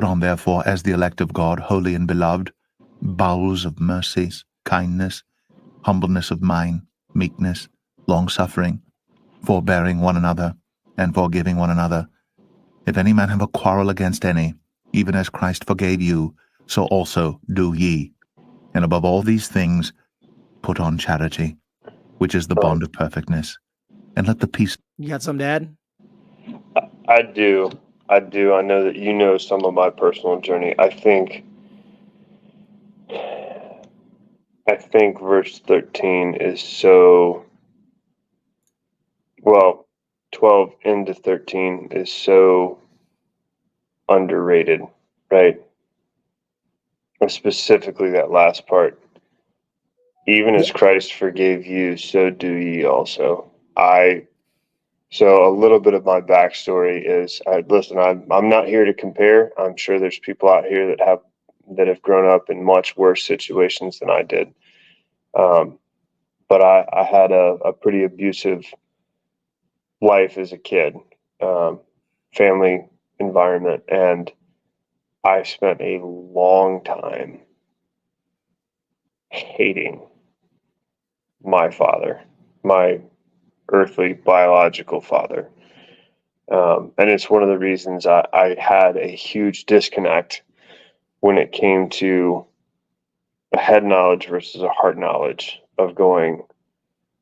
Put on, therefore, as the elect of God, holy and beloved, bowels of mercies, kindness, humbleness of mind, meekness, long-suffering, forbearing one another, and forgiving one another. If any man have a quarrel against any, even as Christ forgave you, so also do ye. And above all these things, put on charity, which is the bond of perfectness. And let the peace... You got some, Dad? I do. I know that you know some of my personal journey. I think verse 13 is so, 12 into 13 is so underrated, right? And specifically that last part. Even as Christ forgave you, so do ye also. So a little bit of my backstory is, listen, I'm not here to compare. I'm sure there's people out here that have grown up in much worse situations than I did. But I had a pretty abusive life as a kid, family environment, and I spent a long time hating my father, my earthly biological father. And it's one of the reasons I had a huge disconnect when it came to a head knowledge versus a heart knowledge of going,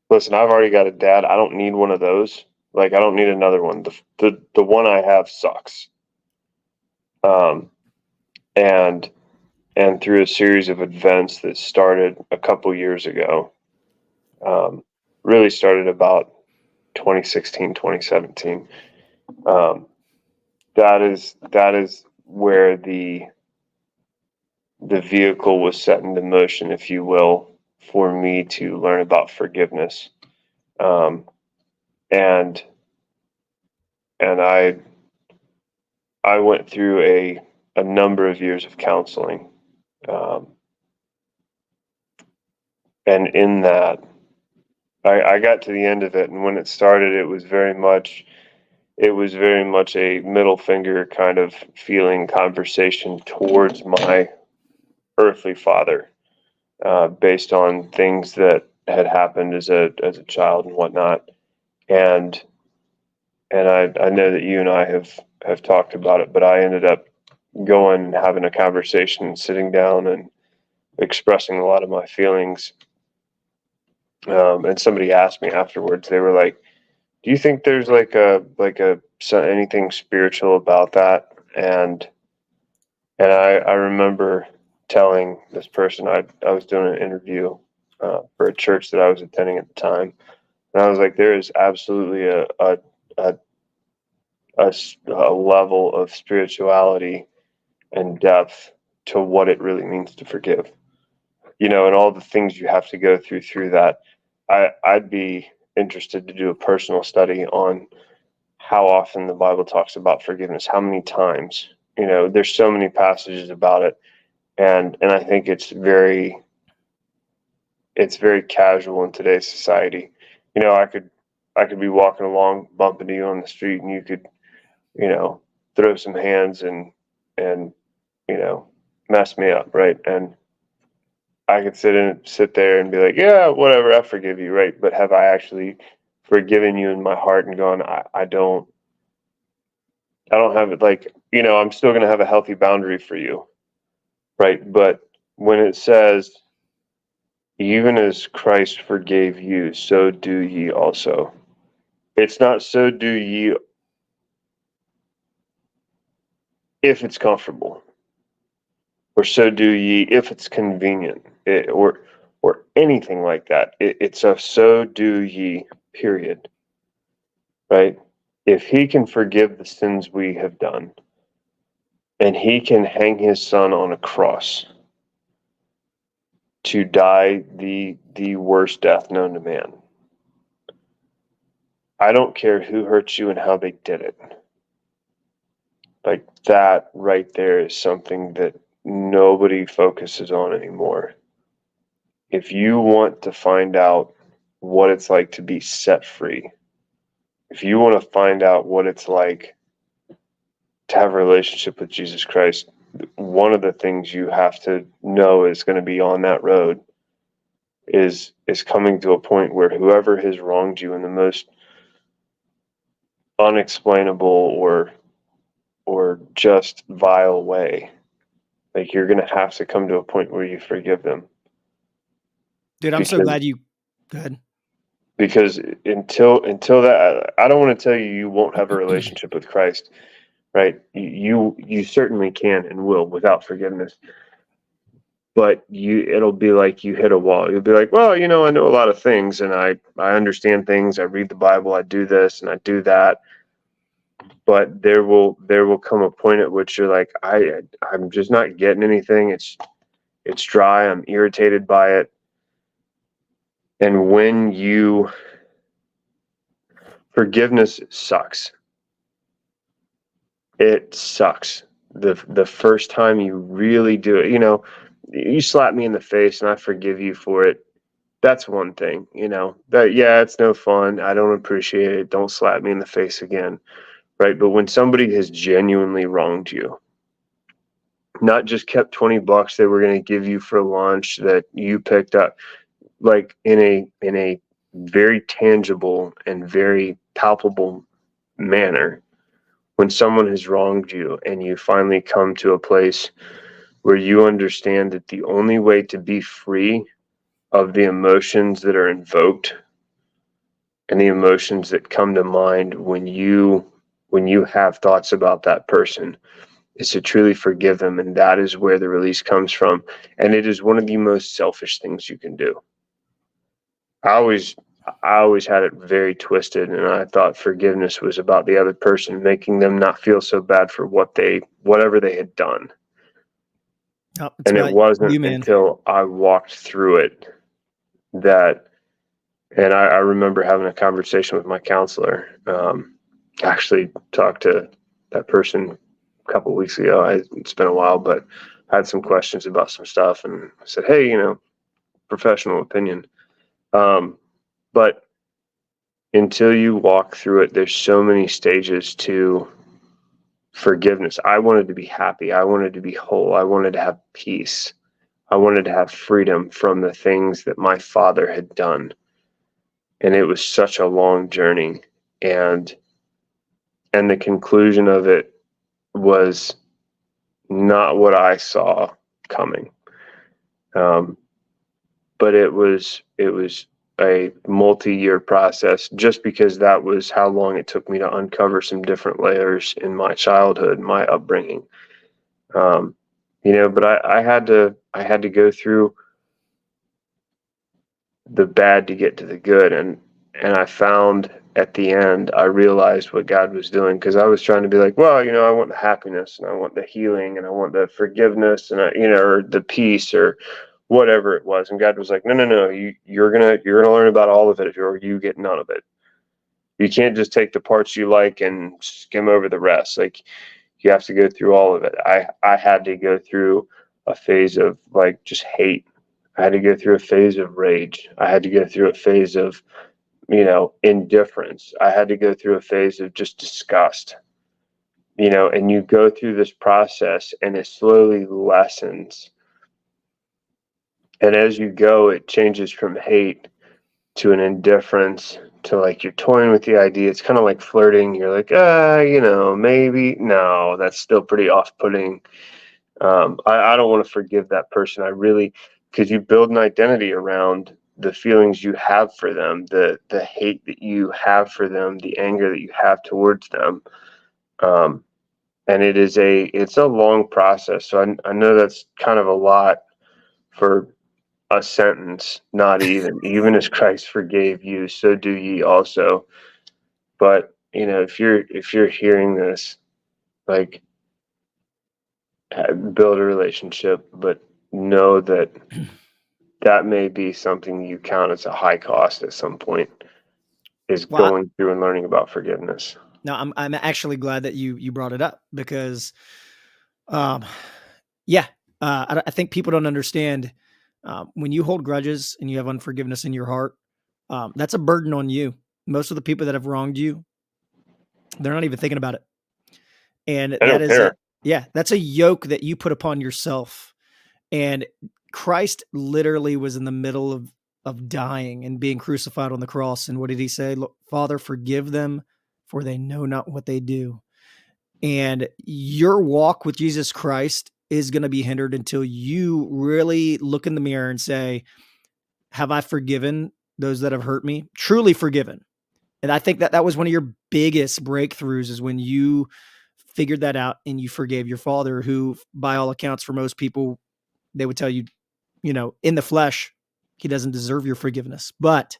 listen, I've already got a dad. I don't need one of those. Like, I don't need another one. The one I have sucks. And through a series of events that started a couple years ago, really started about 2016, 2017. That is where the vehicle was set into motion, if you will, for me to learn about forgiveness. And I went through a number of years of counseling. And in that, I got to the end of it, and when it started, it was very much a middle finger kind of feeling conversation towards my earthly father, based on things that had happened as a child and whatnot. And I know that you and I have talked about it, but I ended up going and having a conversation and sitting down and expressing a lot of my feelings. And somebody asked me afterwards, they were like, do you think there's anything spiritual about that? And I remember telling this person, I was doing an interview for a church that I was attending at the time, and I was like, there is absolutely a level of spirituality and depth to what it really means to forgive, and all the things you have to go through that. I'd be interested to do a personal study on how often the Bible talks about forgiveness, how many times. There's so many passages about it, and I think it's very casual in today's society. I could be walking along, bumping into you on the street, and you could, throw some hands and mess me up, right? And I could sit there and be like, yeah, whatever, I forgive you, right? But have I actually forgiven you in my heart and gone, I don't have it, like, I'm still going to have a healthy boundary for you, right? But when it says, even as Christ forgave you, so do ye also. It's not so do ye if it's comfortable, or so do ye if it's convenient, or anything like that. It's a so do ye, period, right? If he can forgive the sins we have done, and he can hang his son on a cross to die the worst death known to man, I don't care who hurt you and how they did it. Like, that right there is something that nobody focuses on anymore. If you want to find out what it's like to be set free, if you want to find out what it's like to have a relationship with Jesus Christ, one of the things you have to know is going to be on that road is coming to a point where whoever has wronged you in the most unexplainable or just vile way, like you're going to have to come to a point where you forgive them. Dude, I'm so glad you. Go ahead. Because until that, I don't want to tell you you won't have a relationship with Christ, right? You certainly can and will without forgiveness. But it'll be like you hit a wall. You'll be like, well, I know a lot of things, and I understand things. I read the Bible. I do this and I do that. But there will come a point at which you're like, I'm just not getting anything. It's dry. I'm irritated by it. And when forgiveness sucks. It sucks. The first time you really do it, you slap me in the face and I forgive you for it. That's one thing, that, yeah, it's no fun. I don't appreciate it. Don't slap me in the face again. Right. But when somebody has genuinely wronged you, not just kept $20 they were going to give you for lunch that you picked up, like in a very tangible and very palpable manner, when someone has wronged you and you finally come to a place where you understand that the only way to be free of the emotions that are invoked and the emotions that come to mind when you have thoughts about that person is to truly forgive them. And that is where the release comes from. And it is one of the most selfish things you can do. I always had it very twisted, and I thought forgiveness was about the other person, making them not feel so bad for whatever they had done. Oh, and it wasn't until I walked through it that, and I remember having a conversation with my counselor. Actually talked to that person a couple of weeks ago. It's been a while, but I had some questions about some stuff, and I said, hey, professional opinion. But until you walk through it, there's so many stages to forgiveness. I wanted to be happy. I wanted to be whole. I wanted to have peace. I wanted to have freedom from the things that my father had done. And it was such a long journey. And the conclusion of it was not what I saw coming. But it was a multi-year process, just because that was how long it took me to uncover some different layers in my childhood, my upbringing. But I had to go through the bad to get to the good, and I found at the end I realized what God was doing, because I was trying to be like, well, I want the happiness and I want the healing and I want the forgiveness and or the peace or whatever it was, and God was like, no, you're gonna learn about all of it, or you get none of it. You can't just take the parts you like and skim over the rest. Like, you have to go through all of it. I had to go through a phase of like just hate. I had to go through a phase of rage. I had to go through a phase of indifference. I had to go through a phase of just disgust. And you go through this process and it slowly lessens. And as you go, it changes from hate to an indifference to like you're toying with the idea. It's kind of like flirting. You're like, maybe. No, that's still pretty off-putting. I don't want to forgive that person. Because you build an identity around the feelings you have for them, the hate that you have for them, the anger that you have towards them. And it's a long process. So I know that's kind of a lot for a sentence, not even as Christ forgave you, so do ye also. But if you're hearing this, like, build a relationship, but know that may be something you count as a high cost at some point, is going through and learning about forgiveness. No, I'm actually glad that you brought it up, because I think people don't understand, when you hold grudges and you have unforgiveness in your heart, that's a burden on you. Most of the people that have wronged you, they're not even thinking about it. And I that don't is care. that's a yoke that you put upon yourself. And Christ literally was in the middle of dying and being crucified on the cross. And what did he say? "Look, Father, forgive them, for they know not what they do." And your walk with Jesus Christ is going to be hindered until you really look in the mirror and say, have I forgiven those that have hurt me? Truly forgiven. And I think that was one of your biggest breakthroughs, is when you figured that out and you forgave your father, who, by all accounts, for most people, they would tell you, in the flesh, he doesn't deserve your forgiveness. But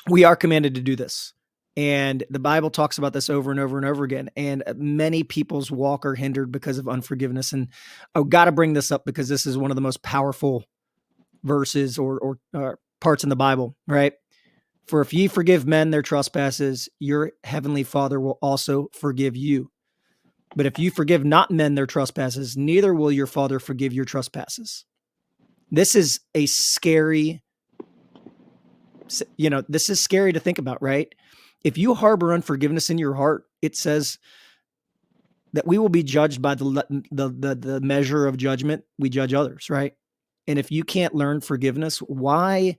we are commanded to do this. And the Bible talks about this over and over and over again. And many people's walk are hindered because of unforgiveness. And I've got to bring this up because this is one of the most powerful verses or parts in the Bible, right? For if ye forgive men their trespasses, your heavenly Father will also forgive you. But if you forgive not men their trespasses, neither will your Father forgive your trespasses. This is a scary, this is scary to think about, right? If you harbor unforgiveness in your heart, it says that we will be judged by the measure of judgment we judge others, right? And if you can't learn forgiveness, why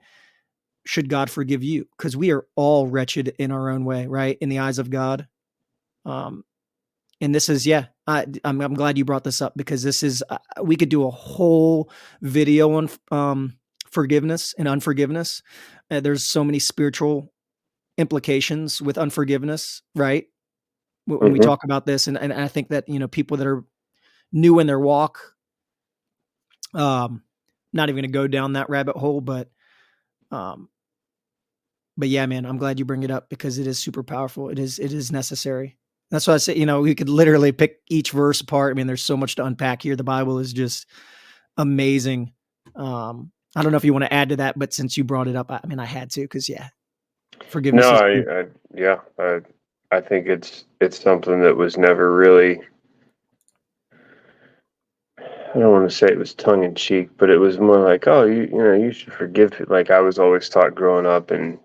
should God forgive you? Because we are all wretched in our own way, right? In the eyes of God. And this is, I'm glad you brought this up, because this is, we could do a whole video on forgiveness and unforgiveness. There's so many spiritual implications with unforgiveness, right? When we talk about this. And I think that, people that are new in their walk, not even going to go down that rabbit hole, but yeah, man, I'm glad you bring it up, because it is super powerful. It is necessary. That's why I say, we could literally pick each verse apart. I mean, there's so much to unpack here. The Bible is just amazing. I don't know if you want to add to that, but since you brought it up, I had to, because forgiveness. I think it's something that was never really, I don't want to say it was tongue in cheek, but it was more like, oh, you should forgive. Like, I was always taught growing up and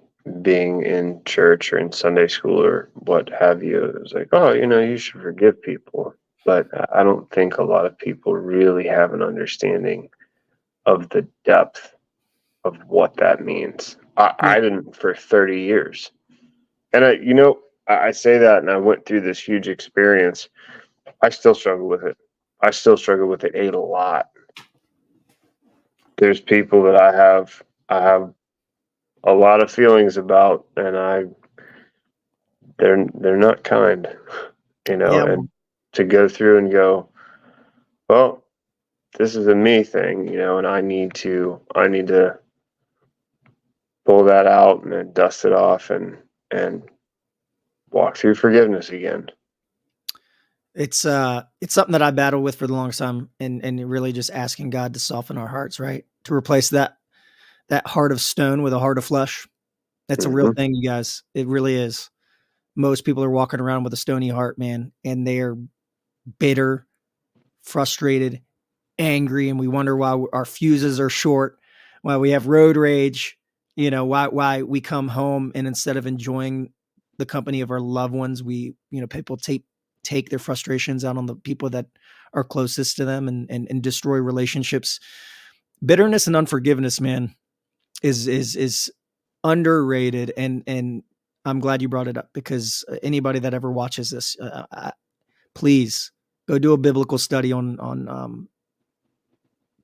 being in church or in Sunday school or what have you. It was like, oh, you should forgive people. But I don't think a lot of people really have an understanding of the depth of what that means. I didn't for 30 years. And I say that, and I went through this huge experience. I still struggle with it. I still struggle with it a lot. There's people that I have a lot of feelings about, and they're not kind, and to go through and go, well, this is a me thing, and I need to pull that out and then dust it off and walk through forgiveness again. It's something that I battle with for the longest time, and really just asking God to soften our hearts, right? To replace that heart of stone with a heart of flesh. That's a real thing, you guys. It really is. Most people are walking around with a stony heart, man, and they are bitter, frustrated, angry, and we wonder why our fuses are short, why we have road rage, why we come home and instead of enjoying the company of our loved ones, we, people take their frustrations out on the people that are closest to them and destroy relationships. Bitterness and unforgiveness, man, is underrated. And I'm glad you brought it up, because anybody that ever watches this, please go do a biblical study on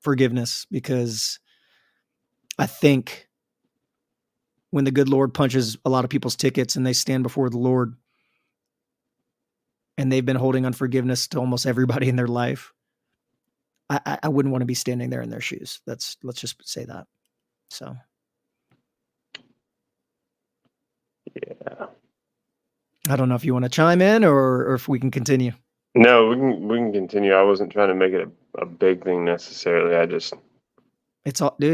forgiveness, because I think when the good Lord punches a lot of people's tickets and they stand before the Lord and they've been holding unforgiveness to almost everybody in their life, I wouldn't want to be standing there in their shoes. Let's just say that. So. Yeah. I don't know if you want to chime in or if we can continue. No, we can continue. I wasn't trying to make it a big thing necessarily. It's all, dude.